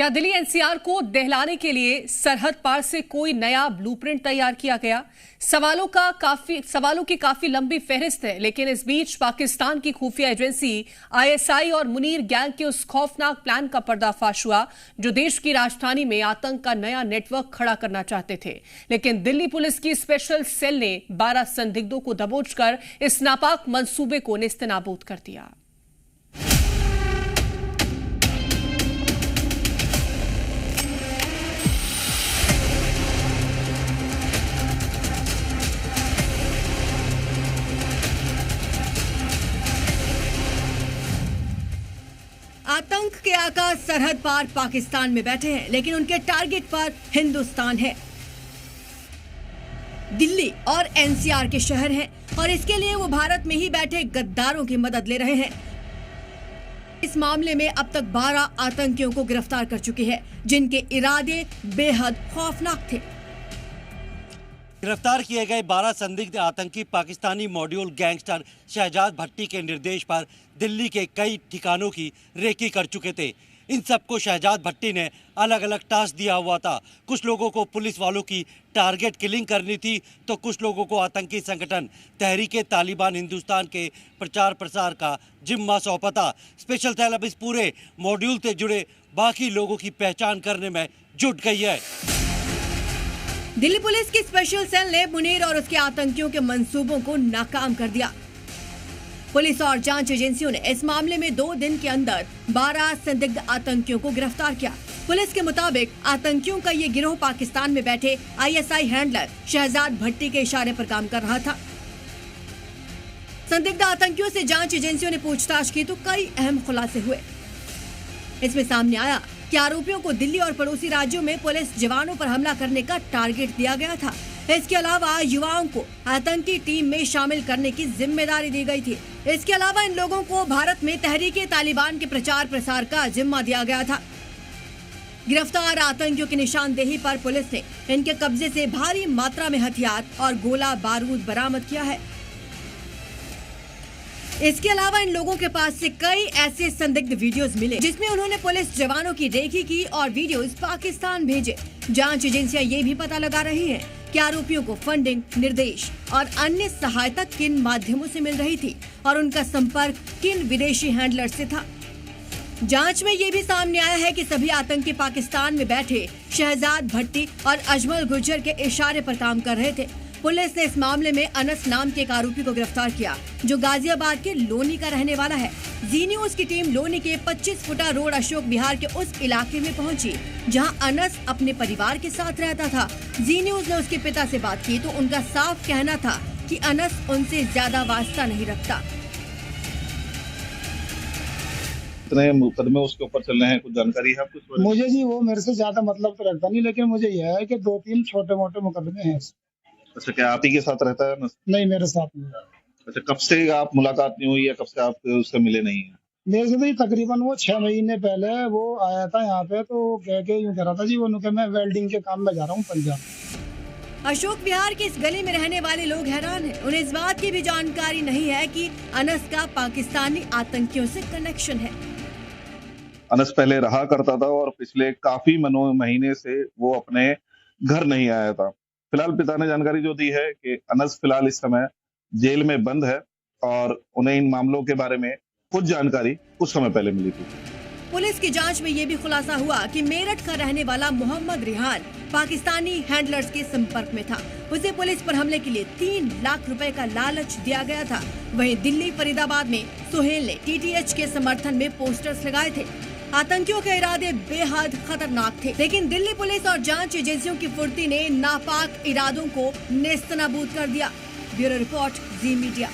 क्या दिल्ली एनसीआर को दहलाने के लिए सरहद पार से कोई नया ब्लूप्रिंट तैयार किया गया? सवालों की काफी लंबी फहरिस्त है, लेकिन इस बीच पाकिस्तान की खुफिया एजेंसी आईएसआई और मुनीर गैंग के उस खौफनाक प्लान का पर्दाफाश हुआ जो देश की राजधानी में आतंक का नया नेटवर्क खड़ा करना चाहते थे। लेकिन दिल्ली पुलिस की स्पेशल सेल ने 12 संदिग्धों को दबोचकर इस नापाक मंसूबे को नेस्तनाबूद कर दिया। आतंक के आका सरहद पार पाकिस्तान में बैठे हैं, लेकिन उनके टारगेट पर हिंदुस्तान है। दिल्ली और एनसीआर के शहर हैं और इसके लिए वो भारत में ही बैठे गद्दारों की मदद ले रहे हैं। इस मामले में अब तक 12 आतंकियों को गिरफ्तार कर चुकी है, जिनके इरादे बेहद खौफनाक थे। गिरफ्तार किए गए 12 संदिग्ध आतंकी पाकिस्तानी मॉड्यूल गैंगस्टर शहजाद भट्टी के निर्देश पर दिल्ली के कई ठिकानों की रेकी कर चुके थे। इन सबको शहजाद भट्टी ने अलग अलग टास्क दिया हुआ था। कुछ लोगों को पुलिस वालों की टारगेट किलिंग करनी थी, तो कुछ लोगों को आतंकी संगठन तहरीके तालिबान हिंदुस्तान के प्रचार प्रसार का जिम्मा सौंपा था। स्पेशल सेल अब इस पूरे मॉड्यूल से जुड़े बाकी लोगों की पहचान करने में जुट गई है। दिल्ली पुलिस की स्पेशल सेल ने मुनीर और उसके आतंकियों के मंसूबों को नाकाम कर दिया। पुलिस और जांच एजेंसियों ने इस मामले में 2 दिन के अंदर 12 संदिग्ध आतंकियों को गिरफ्तार किया। पुलिस के मुताबिक आतंकियों का ये गिरोह पाकिस्तान में बैठे आईएसआई हैंडलर शहजाद भट्टी के इशारे पर काम कर रहा था। संदिग्ध आतंकियों से जांच एजेंसियों ने पूछताछ की तो कई अहम खुलासे हुए। इसमें सामने आया कि आरोपियों को दिल्ली और पड़ोसी राज्यों में पुलिस जवानों पर हमला करने का टारगेट दिया गया था। इसके अलावा युवाओं को आतंकी टीम में शामिल करने की जिम्मेदारी दी गई थी। इसके अलावा इन लोगों को भारत में तहरीके तालिबान के प्रचार प्रसार का जिम्मा दिया गया था। गिरफ्तार आतंकियों की निशानदेही पर पुलिस ने इनके कब्जे से भारी मात्रा में हथियार और गोला बारूद बरामद किया है। इसके अलावा इन लोगों के पास से कई ऐसे संदिग्ध वीडियोस मिले जिसमें उन्होंने पुलिस जवानों की रेकी की और वीडियोस पाकिस्तान भेजे। जांच एजेंसियां ये भी पता लगा रही हैं कि आरोपियों को फंडिंग, निर्देश और अन्य सहायता किन माध्यमों से मिल रही थी और उनका संपर्क किन विदेशी हैंडलर से था। जांच में ये भी सामने आया है कि सभी आतंकी पाकिस्तान में बैठे शहजाद भट्टी और अजमल गुर्जर के इशारे पर काम कर रहे थे। पुलिस ने इस मामले में अनस नाम के एक आरोपी को गिरफ्तार किया जो गाजियाबाद के लोनी का रहने वाला है। जी न्यूज की टीम लोनी के 25 फुटा रोड अशोक विहार के उस इलाके में पहुंची जहां अनस अपने परिवार के साथ रहता था। जी न्यूज ने उसके पिता से बात की तो उनका साफ कहना था कि अनस उनसे ज्यादा वास्ता नहीं रखता। कितने मुकदमे उसके ऊपर चल रहे हैं, कुछ जानकारी है आपको? मुझे जी वो मेरे से ज्यादा मतलब तो रखता नहीं, लेकिन मुझे यह है कि 2-3 छोटे मोटे मुकदमे हैं। अच्छा, क्या आप ही के साथ रहता है? नहीं, मेरे साथ नहीं। अच्छा, कब से आप मुलाकात नहीं हुई है, कब से आप उससे मिले नहीं है? मेरे से तो ये तकरीबन वो 6 महीने पहले वो आया था यहाँ पे, तो कह के यूँ कह रहा था जी वो मैं वेल्डिंग के काम में जा रहा हूँ पंजाब। अशोक विहार के इस गली में रहने वाले लोग हैरान हैं। उन्हें इस बात की भी जानकारी नहीं है कि अनस का पाकिस्तानी आतंकियों से कनेक्शन है। अनस पहले रहा करता था और पिछले काफी महीने से वो अपने घर नहीं आया था। फिलहाल पिता ने जानकारी जो दी है कि अनस फिलहाल इस समय जेल में बंद है और उन्हें इन मामलों के बारे में कुछ जानकारी कुछ समय पहले मिली थी। पुलिस की जांच में ये भी खुलासा हुआ कि मेरठ का रहने वाला मोहम्मद रिहान पाकिस्तानी हैंडलर्स के संपर्क में था। उसे पुलिस पर हमले के लिए 3 लाख रुपए का लालच दिया गया था। वहीं दिल्ली फरीदाबाद में सुहेल ने टीटीएच के समर्थन में पोस्टर्स लगाए थे। आतंकियों के इरादे बेहद खतरनाक थे, लेकिन दिल्ली पुलिस और जांच एजेंसियों की फुर्ती ने नापाक इरादों को नेस्तनाबूद कर दिया। ब्यूरो रिपोर्ट, जी मीडिया।